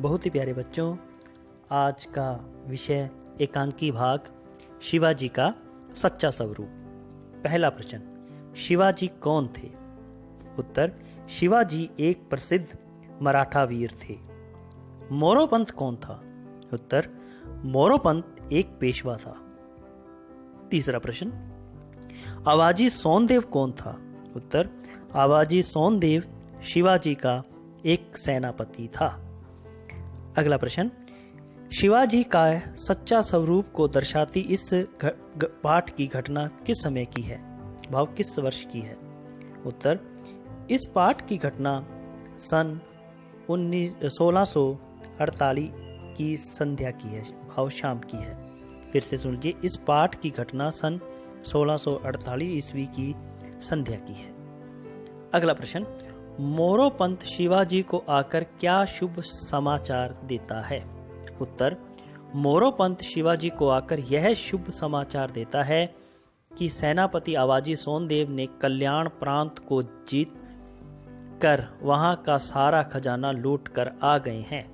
बहुत ही प्यारे बच्चों, आज का विषय एकांकी भाग शिवाजी का सच्चा स्वरूप। पहला प्रश्न, शिवाजी कौन थे? उत्तर, शिवाजी एक प्रसिद्ध मराठा वीर थे। मोरोपंत कौन था? उत्तर, मोरोपंत एक पेशवा था। तीसरा प्रश्न, आवाजी सोनदेव कौन था? उत्तर, आवाजी सोनदेव शिवाजी का एक सेनापति था। अगला प्रश्न, शिवाजी का सच्चा स्वरूप को दर्शाती इस पाठ की घटना किस समय की है? भाव किस वर्ष की है? उत्तर, इस पाठ की घटना सन 1648 की संध्या की है, भाव शाम की है। फिर से सुन लीजिए, इस पाठ की घटना सन 1648 ईस्वी की संध्या की है। अगला प्रश्न, मोरोपंत शिवाजी को आकर क्या शुभ समाचार देता है? उत्तर, मोरोपंत शिवाजी को आकर यह शुभ समाचार देता है कि सेनापति आवाजी सोनदेव ने कल्याण प्रांत को जीत कर वहां का सारा खजाना लूट कर आ गए हैं।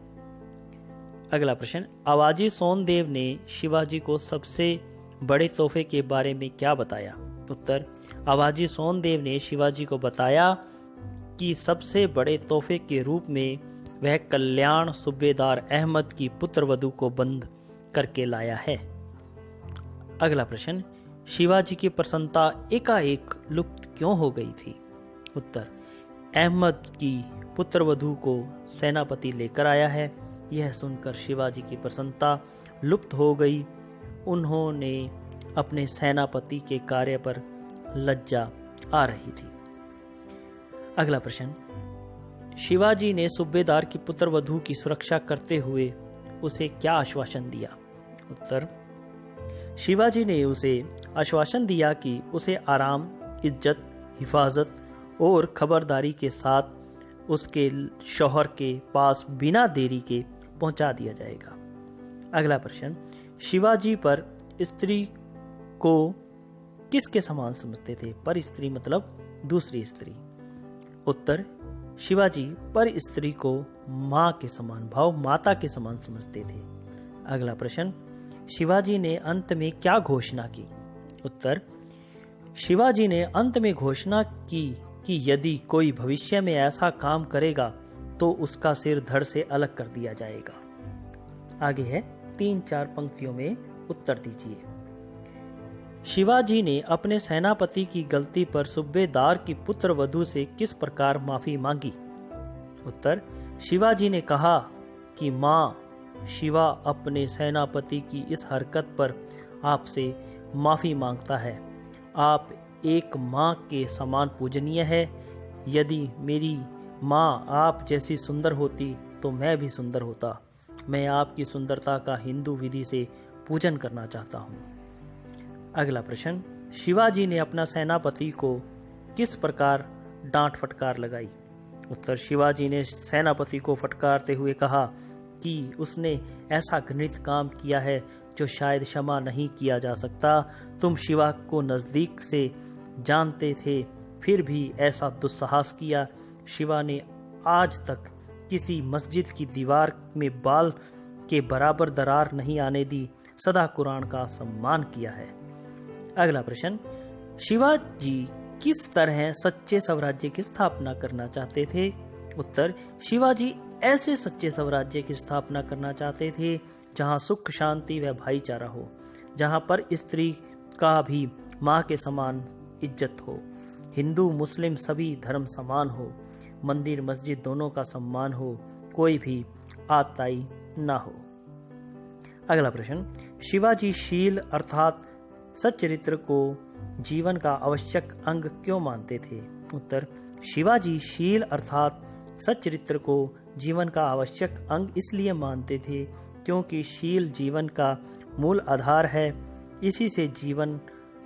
अगला प्रश्न, आवाजी सोनदेव ने शिवाजी को सबसे बड़े तोहफे के बारे में क्या बताया? उत्तर, आवाजी सोनदेव ने शिवाजी को बताया कि सबसे बड़े तोहफे के रूप में वह कल्याण सूबेदार अहमद की पुत्रवधू को बंद करके लाया है। अगला प्रश्न, शिवाजी की प्रसन्नता एकाएक लुप्त क्यों हो गई थी? उत्तर, अहमद की पुत्रवधू को सेनापति लेकर आया है, यह सुनकर शिवाजी की प्रसन्नता लुप्त हो गई। उन्होंने अपने सेनापति के कार्य पर लज्जा आ रही थी। अगला प्रश्न, शिवाजी ने सूबेदार की पुत्रवधू की सुरक्षा करते हुए उसे क्या आश्वासन दिया? उत्तर, शिवाजी ने उसे आश्वासन दिया कि उसे आराम, इज्जत, हिफाजत और खबरदारी के साथ उसके शौहर के पास बिना देरी के पहुंचा दिया जाएगा। अगला प्रश्न, शिवाजी पर स्त्री को किसके समान समझते थे? पर स्त्री मतलब दूसरी स्त्री। उत्तर, शिवाजी पर स्त्री को मां के समान, भाव माता के समान समझते थे। अगला प्रश्न, शिवाजी ने अंत में क्या घोषणा की? उत्तर, शिवाजी ने अंत में घोषणा की कि यदि कोई भविष्य में ऐसा काम करेगा तो उसका सिर धड़ से अलग कर दिया जाएगा। आगे है, 3-4 पंक्तियों में उत्तर दीजिए। शिवाजी ने अपने सेनापति की गलती पर सूबेदार की पुत्रवधू से किस प्रकार माफी मांगी? उत्तर, शिवाजी ने कहा कि मां शिवा अपने सेनापति की इस हरकत पर आपसे माफी मांगता है। आप एक मां के समान पूजनीय है। यदि मेरी मां आप जैसी सुंदर होती तो मैं भी सुंदर होता। मैं आपकी सुंदरता का हिंदू विधि से पूजन करना चाहता हूँ। अगला प्रश्न, शिवाजी ने अपना सेनापति को किस प्रकार डांट फटकार लगाई? उत्तर, शिवाजी ने सेनापति को फटकारते हुए कहा कि उसने ऐसा घृणित काम किया है जो शायद क्षमा नहीं किया जा सकता। तुम शिवा को नजदीक से जानते थे, फिर भी ऐसा दुस्साहस किया। शिवा ने आज तक किसी मस्जिद की दीवार में बाल के बराबर दरार नहीं आने दी, सदा कुरान का सम्मान किया है। अगला प्रश्न, शिवाजी किस तरह सच्चे स्वराज्य की स्थापना करना चाहते थे? उत्तर, शिवाजी ऐसे सच्चे स्वराज्य की स्थापना करना चाहते थे जहां सुख, शांति व भाईचारा हो, जहां पर स्त्री का भी मां के समान इज्जत हो, हिंदू मुस्लिम सभी धर्म समान हो, मंदिर मस्जिद दोनों का सम्मान हो, कोई भी आताई ना हो। अगला प्रश्न, शिवाजी शील अर्थात सच्चरित्र को जीवन का आवश्यक अंग क्यों मानते थे? उत्तर, शिवाजी शील अर्थात सच्चरित्र को जीवन का आवश्यक अंग इसलिए मानते थे क्योंकि शील जीवन का मूल आधार है। इसी से जीवन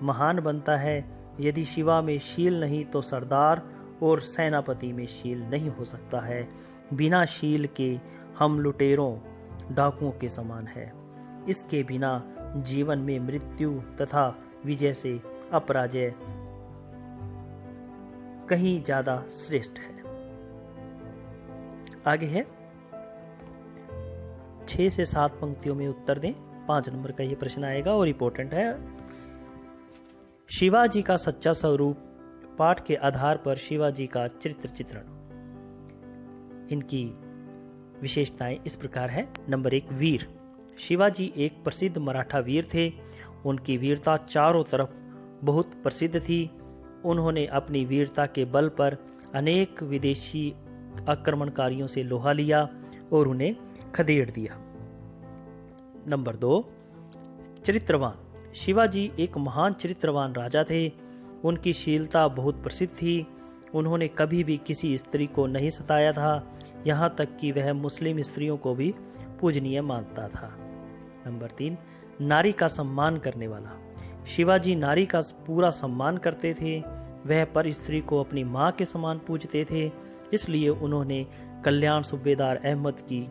महान बनता है। यदि शिवा में शील नहीं तो सरदार और सेनापति में शील नहीं हो सकता है। बिना शील के हम लुटेरों, डाकुओं के समान है। इसके बिना जीवन में मृत्यु तथा विजय से अपराजय कहीं ज्यादा श्रेष्ठ है। आगे है, 6 से 7 पंक्तियों में उत्तर दें। 5 नंबर का ये प्रश्न आएगा और इम्पोर्टेंट है। शिवाजी का सच्चा स्वरूप, पाठ के आधार पर शिवाजी का चरित्र चित्रण। इनकी विशेषताएं इस प्रकार है। नंबर 1, वीर। शिवाजी एक प्रसिद्ध मराठा वीर थे। उनकी वीरता चारों तरफ बहुत प्रसिद्ध थी। उन्होंने अपनी वीरता के बल पर अनेक विदेशी आक्रमणकारियों से लोहा लिया और उन्हें खदेड़ दिया। नंबर 2, चरित्रवान। शिवाजी एक महान चरित्रवान राजा थे। उनकी शीलता बहुत प्रसिद्ध थी। उन्होंने कभी भी किसी स्त्री को नहीं सताया था, यहाँ तक कि वह मुस्लिम स्त्रियों को भी पूजनीय मानता था। नंबर 3, नारी का सम्मान करने वाला। शिवाजी नारी का पूरा सम्मान करते थे। वह पर स्त्री को अपनी माँ के समान पूजते थे। इसलिए उन्होंने कल्याण सूबेदार अहमद की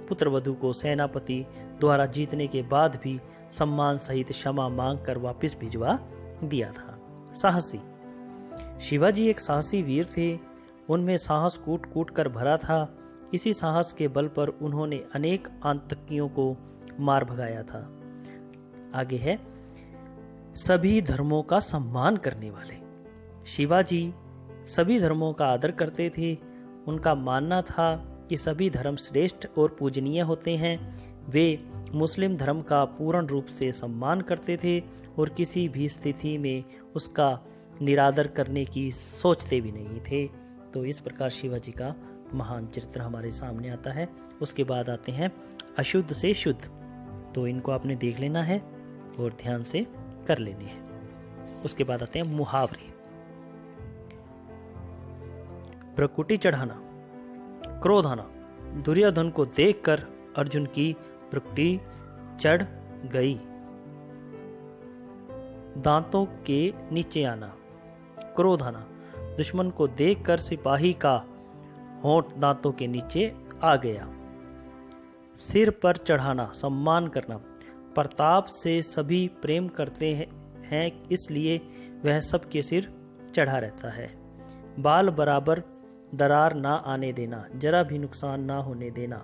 पुत्रवधू को सेनापति द्वारा जीतने के बाद भी सम्मान सहित क्षमा मांग कर वापस भिजवा दिया था। साहसी। शिवाजी एक साहसी वीर थे। उनमें साहस कूट कूट कर भरा था। इसी साहस के बल पर उन्होंने अनेक आतंकियों को मार भगाया था। आगे है सभी धर्मों का सम्मान करने वाले। शिवाजी सभी धर्मों का आदर करते थे। उनका मानना था कि सभी धर्म श्रेष्ठ और पूजनीय होते हैं। वे मुस्लिम धर्म का पूर्ण रूप से सम्मान करते थे और किसी भी स्थिति में उसका निरादर करने की सोचते भी नहीं थे। तो इस प्रकार शिवाजी का महान चरित्र हमारे सामने आता है। उसके बाद आते हैं अशुद्ध से शुद्ध। तो इनको आपने देख लेना है और ध्यान से कर लेने हैं। उसके बाद आते हैं मुहावरे। भ्रकुटी चढ़ाना, क्रोध आना। दुर्योधन को देखकर अर्जुन की भ्रकुटी चढ़ गई। दांतों के नीचे आना, क्रोध आना। दुश्मन को देखकर सिपाही का होंठ दांतों के नीचे आ गया। सिर पर चढ़ाना, सम्मान करना। प्रताप से सभी प्रेम करते हैं इसलिए वह सबके सिर चढ़ा रहता है। बाल बराबर दरार ना आने देना, जरा भी नुकसान ना होने देना।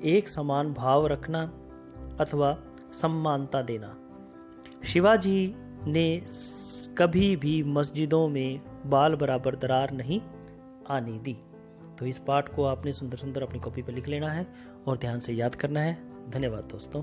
एक समान भाव रखना अथवा सम्मानता देना। शिवाजी ने कभी भी मस्जिदों में बाल बराबर दरार नहीं आने दी। तो इस पाठ को आपने सुंदर सुंदर अपनी कॉपी पर लिख लेना है और ध्यान से याद करना है। धन्यवाद दोस्तों।